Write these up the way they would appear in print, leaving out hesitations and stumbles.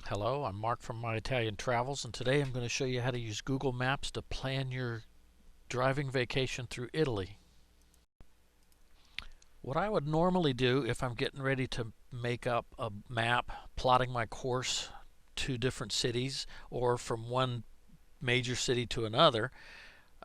Hello, I'm Mark from My Italian Travels, and today I'm going to show you how to use Google Maps to plan your driving vacation through Italy. What I would normally do if I'm getting ready to make up a map plotting my course to different cities or from one major city to another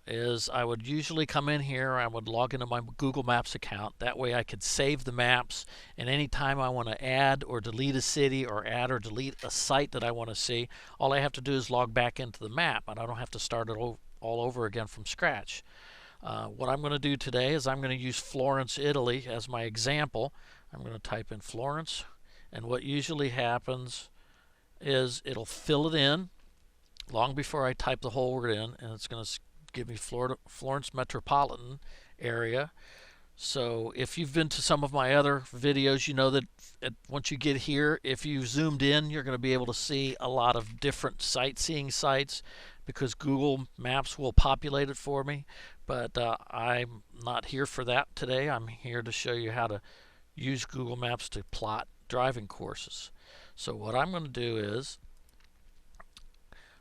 is I would usually come in here, I would log into my Google Maps account. That way I could save the maps, and anytime I want to add or delete a city or add or delete a site that I want to see, all I have to do is log back into the map, and I don't have to start it all over again from scratch. What I'm going to do today is I'm going to use Florence, Italy as my example. I'm going to type in Florence, and what usually happens is it'll fill it in long before I type the whole word in, and it's going to give me Florence metropolitan area. So if you've been to some of my other videos, you know that once you get here, if you zoomed in, you're going to be able to see a lot of different sightseeing sites because Google Maps will populate it for me. But I'm not here for that today. I'm here to show you how to use Google Maps to plot driving courses. So what I'm going to do is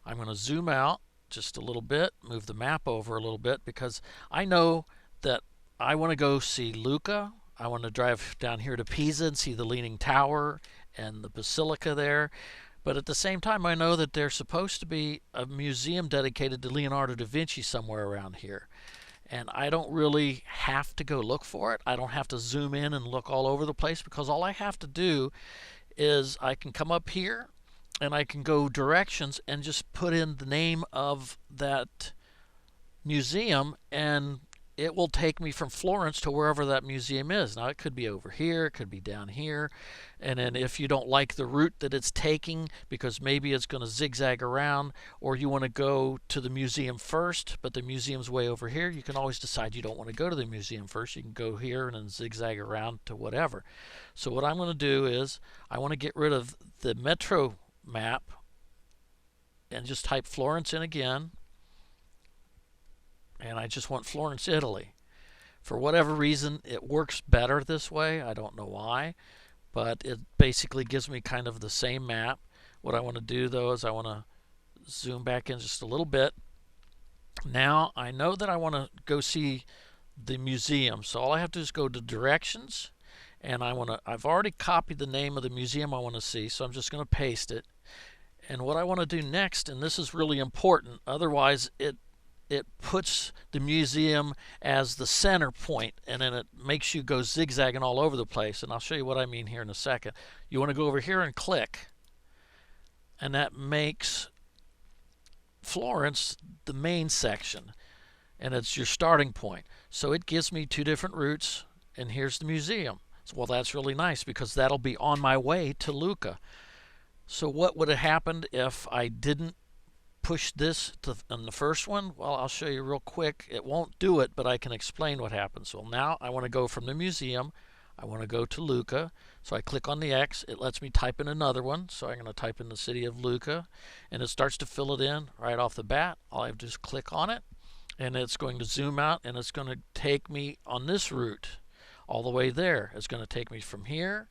I'm going to zoom out just a little bit, move the map over a little bit, because I know that I want to go see Lucca. I want to drive down here to Pisa and see the Leaning Tower and the Basilica there. But at the same time, I know that there's supposed to be a museum dedicated to Leonardo da Vinci somewhere around here. And I don't really have to go look for it. I don't have to zoom in and look all over the place, because all I have to do is I can come up here and I can go directions and just put in the name of that museum, and it will take me from Florence to wherever that museum is. Now it could be over here, it could be down here, and then if you don't like the route that it's taking because maybe it's going to zigzag around, or you want to go to the museum first but the museum's way over here, you can always decide you don't want to go to the museum first. You can go here and then zigzag around to whatever. So what I'm going to do is I want to get rid of the metro map and just type Florence in again, and I just want Florence, Italy. For whatever reason, it works better this way. I don't know why, but it basically gives me kind of the same map. What I want to do though is I want to zoom back in just a little bit. Now I know that I want to go see the museum, so all I have to do is go to directions, and I've already copied the name of the museum I want to see, so I'm just going to paste it. And what I want to do next, and this is really important, otherwise it puts the museum as the center point, and then it makes you go zigzagging all over the place. And I'll show you what I mean here in a second. You want to go over here and click, and that makes Florence the main section, and it's your starting point. So it gives me two different routes, and here's the museum. So, well, that's really nice because that'll be on my way to Lucca. So what would have happened if I didn't push this on the first one? Well, I'll show you real quick. It won't do it, but I can explain what happens. Well, now I want to go from the museum. I want to go to Lucca. So I click on the X. It lets me type in another one. So I'm going to type in the city of Lucca, and it starts to fill it in right off the bat. All I have to do is click on it, and it's going to zoom out, and it's going to take me on this route all the way there. It's going to take me from here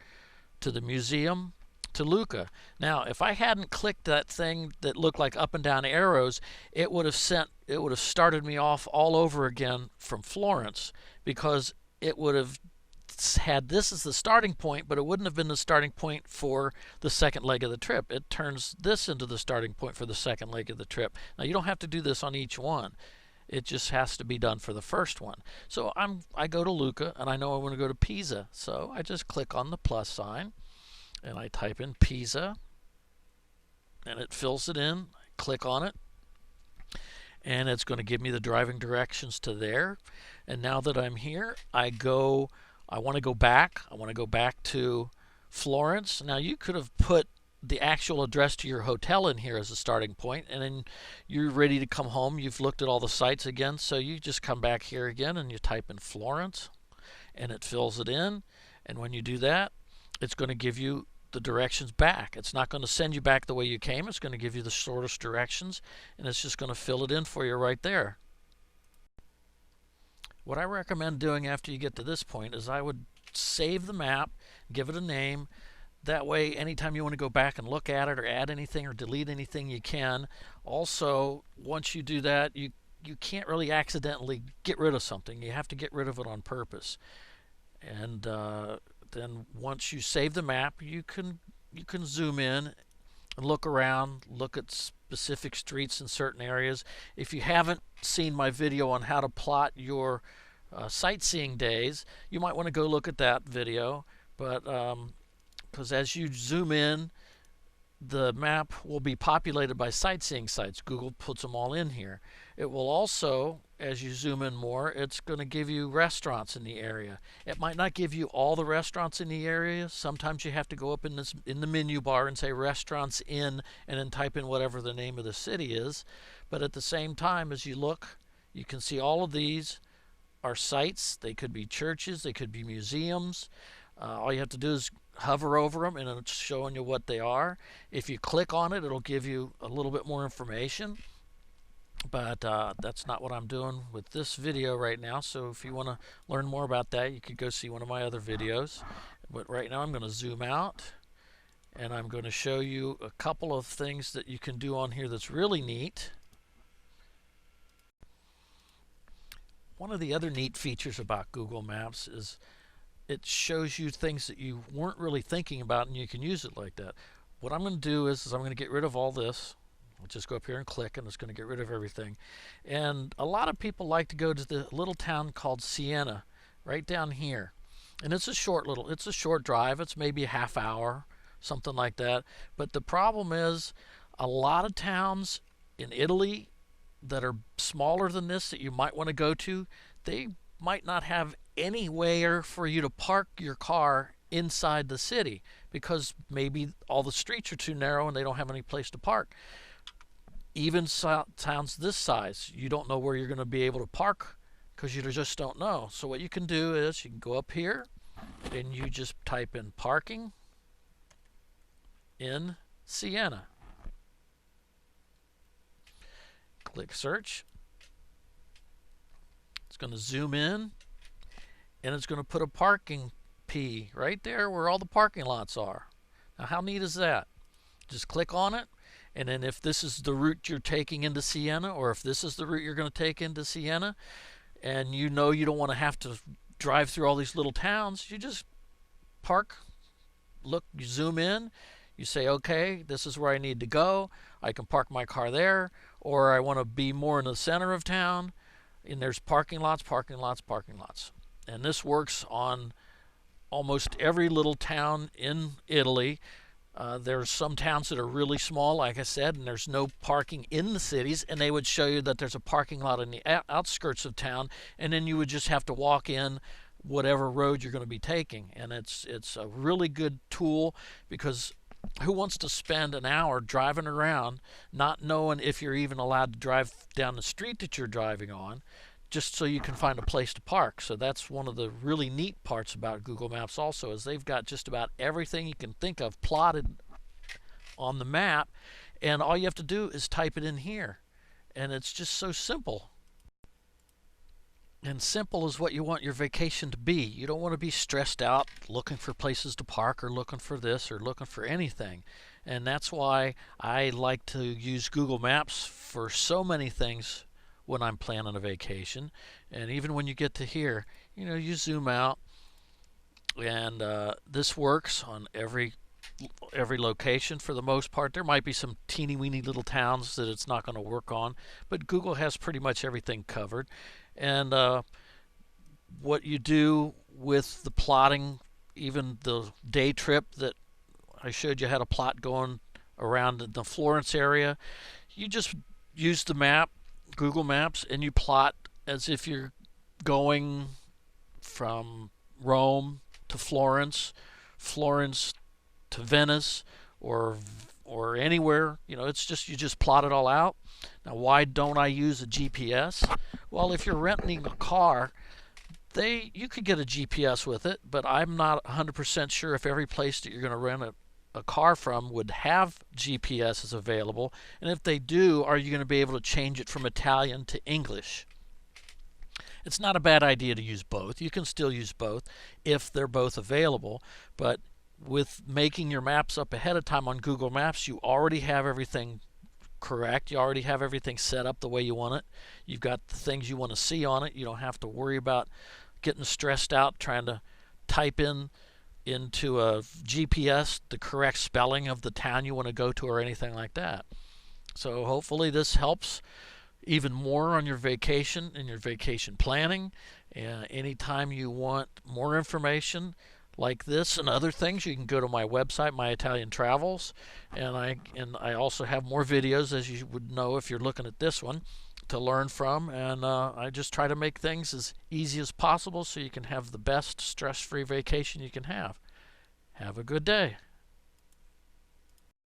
to the museum to Lucca. Now, if I hadn't clicked that thing that looked like up and down arrows, it would have started me off all over again from Florence, because it would have had this as the starting point, but it wouldn't have been the starting point for the second leg of the trip. It turns this into the starting point for the second leg of the trip. Now, you don't have to do this on each one. It just has to be done for the first one. So I go to Lucca, and I know I want to go to Pisa. So I just click on the plus sign, and I type in Pisa, and it fills it in. I click on it, and it's going to give me the driving directions to there. And now that I'm here, I want to go back. I want to go back to Florence. Now, you could have put the actual address to your hotel in here as a starting point, and then you're ready to come home. You've looked at all the sites again, so you just come back here again and you type in Florence, and it fills it in. And when you do that, it's going to give you the directions back. It's not going to send you back the way you came. It's going to give you the shortest directions, and it's just going to fill it in for you right there. What I recommend doing after you get to this point is I would save the map, give it a name. That way, anytime you want to go back and look at it or add anything or delete anything, you can. Also, once you do that, you can't really accidentally get rid of something. You have to get rid of it on purpose. And then once you save the map, you can zoom in and look around, look at specific streets in certain areas. If you haven't seen my video on how to plot your sightseeing days, you might want to go look at that video. But because as you zoom in, the map will be populated by sightseeing sites. Google puts them all in here. It will also, as you zoom in more, it's going to give you restaurants in the area. It might not give you all the restaurants in the area. Sometimes you have to go up in the menu bar and say restaurants in, and then type in whatever the name of the city is. But at the same time, as you look, you can see all of these are sites. They could be churches, they could be museums. All you have to do is hover over them and it's showing you what they are. If you click on it, it'll give you a little bit more information. But that's not what I'm doing with this video right now. So if you want to learn more about that, you could go see one of my other videos. But right now I'm going to zoom out and I'm going to show you a couple of things that you can do on here that's really neat. One of the other neat features about Google Maps is it shows you things that you weren't really thinking about, and you can use it like that. What I'm going to do is I'm going to get rid of all this. I'll just go up here and click, and it's going to get rid of everything. And a lot of people like to go to the little town called Siena, right down here. And it's a short drive. It's maybe a half hour, something like that. But the problem is a lot of towns in Italy that are smaller than this that you might want to go to, they might not have anywhere for you to park your car inside the city because maybe all the streets are too narrow and they don't have any place to park. Even towns this size, you don't know where you're going to be able to park because you just don't know. So what you can do is you can go up here and you just type in parking in Siena. Click search. It's going to zoom in and it's going to put a parking P right there where all the parking lots are. Now how neat is that? Just click on it, and then if this is the route you're taking into Siena, or if this is the route you're going to take into Siena, and you know you don't want to have to drive through all these little towns, you just park, look, you zoom in, you say, okay, this is where I need to go. I can park my car there, or I want to be more in the center of town, and there's parking lots, parking lots, parking lots. And this works on almost every little town in Italy. There's some towns that are really small, like I said, and there's no parking in the cities, and they would show you that there's a parking lot in the outskirts of town, and then you would just have to walk in whatever road you're going to be taking. And it's a really good tool, because who wants to spend an hour driving around not knowing if you're even allowed to drive down the street that you're driving on, just so you can find a place to park? So that's one of the really neat parts about Google Maps also, is they've got just about everything you can think of plotted on the map, and all you have to do is type it in here, and it's just so simple. And simple is what you want your vacation to be. You don't want to be stressed out looking for places to park or looking for this or looking for anything. And that's why I like to use Google Maps for so many things when I'm planning a vacation. And even when you get to here, you know, you zoom out, and this works on every location for the most part. There might be some teeny weeny little towns that it's not going to work on, but Google has pretty much everything covered. And what you do with the plotting, even the day trip that I showed you how to plot going around the Florence area, you just use the map, Google Maps, and you plot as if you're going from Rome to Florence, Florence to Venice, or anywhere. You know, it's just, you just plot it all out. Now, why don't I use a GPS? Well, if you're renting a car, you could get a GPS with it, but I'm not 100% sure if every place that you're going to rent a car from would have GPSs available, and if they do, are you going to be able to change it from Italian to English? It's not a bad idea to use both. You can still use both if they're both available, but with making your maps up ahead of time on Google Maps, you already have everything correct. You already have everything set up the way you want it. You've got the things you want to see on it. You don't have to worry about getting stressed out trying to type into a GPS the correct spelling of the town you want to go to or anything like that. So hopefully this helps even more on your vacation and your vacation planning. Anytime you want more information like this and other things, you can go to my website, My Italian Travels, and I also have more videos, as you would know if you're looking at this one, to learn from. And I just try to make things as easy as possible so you can have the best stress-free vacation you can have. Have a good day.